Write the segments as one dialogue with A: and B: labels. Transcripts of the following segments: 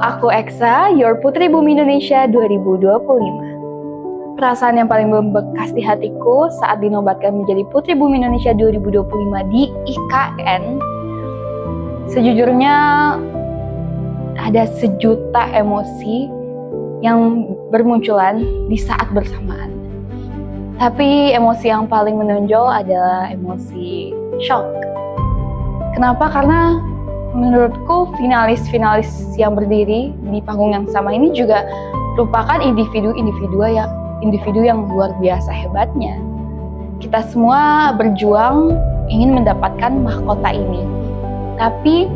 A: aku Eksa, your Putri Bumi Indonesia 2025. Perasaan yang paling membekas di hatiku saat dinobatkan menjadi Putri Bumi Indonesia 2025 di IKN, sejujurnya ada sejuta emosi yang bermunculan di saat bersamaan. Tapi emosi yang paling menonjol adalah emosi shock. Kenapa? Karena menurutku finalis-finalis yang berdiri di panggung yang sama ini juga merupakan individu yang luar biasa hebatnya. Kita semua berjuang ingin mendapatkan mahkota ini. Tapi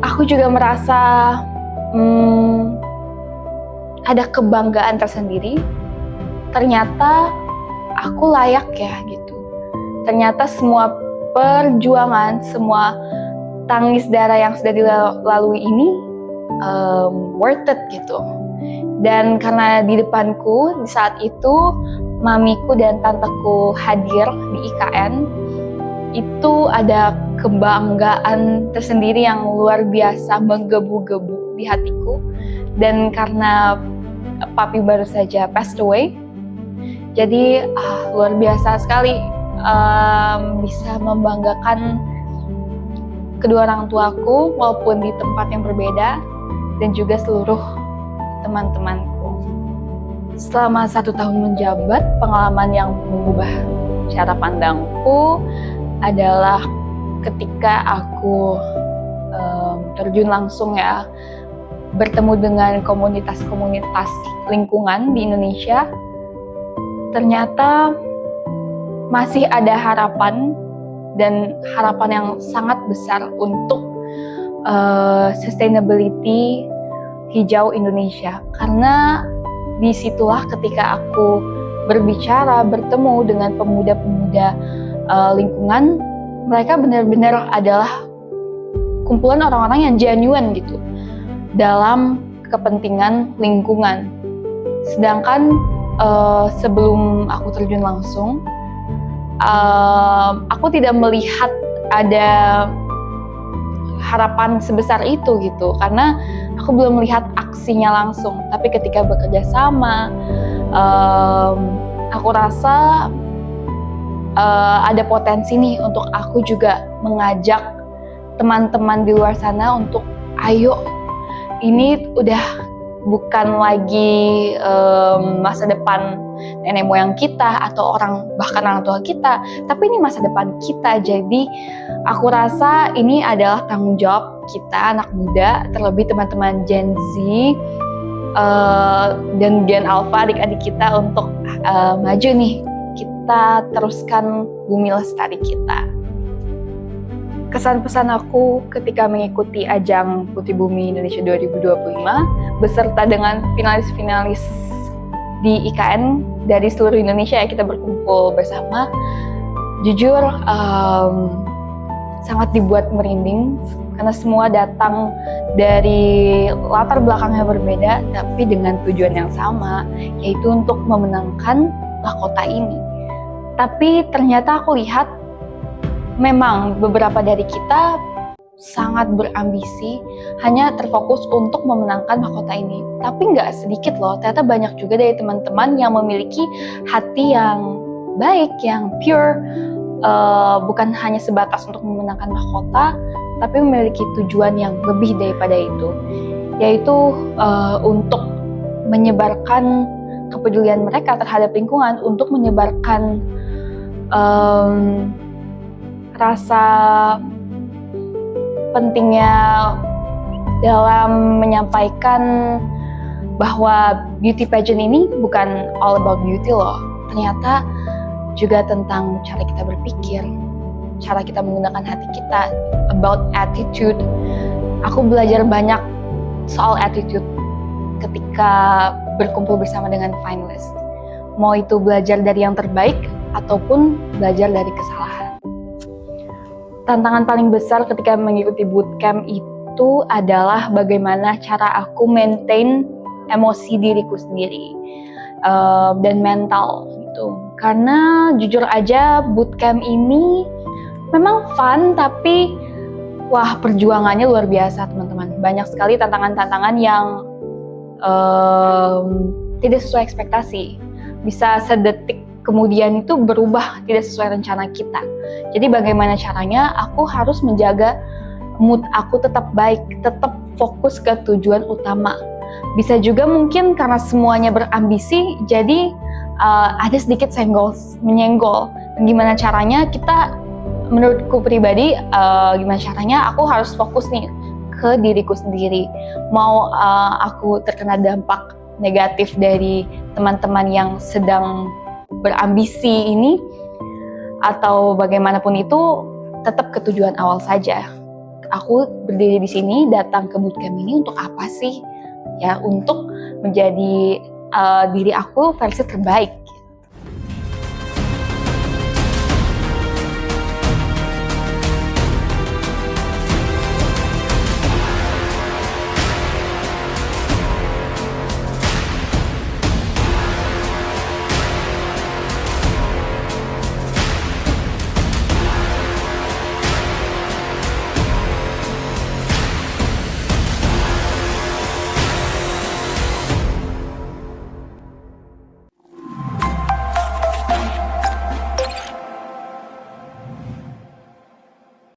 A: aku juga merasa ada kebanggaan tersendiri. Ternyata aku layak ya gitu. Ternyata semua perjuangan, semua tangis darah yang sudah dilalui ini worth it gitu. Dan karena di depanku di saat itu mamiku dan tanteku hadir di IKN, itu ada kebanggaan tersendiri yang luar biasa menggebu-gebu di hatiku. Dan karena papi baru saja passed away, jadi luar biasa sekali bisa membanggakan kedua orang tuaku walaupun di tempat yang berbeda, dan juga seluruh teman-temanku. Selama 1 tahun menjabat, pengalaman yang mengubah cara pandangku adalah ketika aku terjun langsung ya, bertemu dengan komunitas-komunitas lingkungan di Indonesia. Ternyata masih ada harapan, dan harapan yang sangat besar untuk sustainability hijau Indonesia. Karena disitulah ketika aku berbicara, bertemu dengan pemuda-pemuda lingkungan, mereka benar-benar adalah kumpulan orang-orang yang genuine gitu dalam kepentingan lingkungan. Sedangkan sebelum aku terjun langsung, aku tidak melihat ada harapan sebesar itu gitu, karena aku belum melihat aksinya langsung. Tapi ketika bekerja sama, aku rasa ada potensi nih untuk aku juga mengajak teman-teman di luar sana untuk ayo, ini udah bukan lagi masa depan nenek moyang kita atau bahkan orang tua kita, tapi ini masa depan kita. Jadi aku rasa ini adalah tanggung jawab kita anak muda, terlebih teman-teman Gen Z dan Gen Alpha, adik-adik kita, untuk maju nih, kita teruskan bumi lestari kita. Kesan-pesan aku ketika mengikuti ajang Putri Bumi Indonesia 2025 beserta dengan finalis-finalis di IKN dari seluruh Indonesia ya, kita berkumpul bersama, jujur sangat dibuat merinding karena semua datang dari latar belakang yang berbeda tapi dengan tujuan yang sama, yaitu untuk memenangkan mahkota ini. Tapi ternyata aku lihat memang beberapa dari kita sangat berambisi, hanya terfokus untuk memenangkan mahkota ini. Tapi nggak sedikit loh, ternyata banyak juga dari teman-teman yang memiliki hati yang baik, yang pure, bukan hanya sebatas untuk memenangkan mahkota, tapi memiliki tujuan yang lebih daripada itu, yaitu untuk menyebarkan kepedulian mereka terhadap lingkungan, untuk menyebarkan rasa pentingnya dalam menyampaikan bahwa beauty pageant ini bukan all about beauty loh. Ternyata juga tentang cara kita berpikir, cara kita menggunakan hati kita, about attitude. Aku belajar banyak soal attitude ketika berkumpul bersama dengan finalist. Mau itu belajar dari yang terbaik ataupun belajar dari kesalahan. Tantangan paling besar ketika mengikuti bootcamp itu adalah bagaimana cara aku maintain emosi diriku sendiri dan mental gitu. Karena jujur aja bootcamp ini memang fun, tapi wah, perjuangannya luar biasa teman-teman. Banyak sekali tantangan-tantangan yang tidak sesuai ekspektasi. Bisa sedetik kemudian itu berubah tidak sesuai rencana kita. Jadi bagaimana caranya aku harus menjaga mood aku tetap baik, tetap fokus ke tujuan utama. Bisa juga mungkin karena semuanya berambisi, jadi ada sedikit menyenggol. Dan gimana caranya kita, menurutku pribadi, gimana caranya aku harus fokus nih ke diriku sendiri. Mau aku terkena dampak negatif dari teman-teman yang sedang berambisi ini, atau bagaimanapun itu, tetap ke tujuan awal saja. Aku berdiri di sini, datang ke bootcamp ini untuk apa sih? Ya, untuk menjadi diri aku versi terbaik.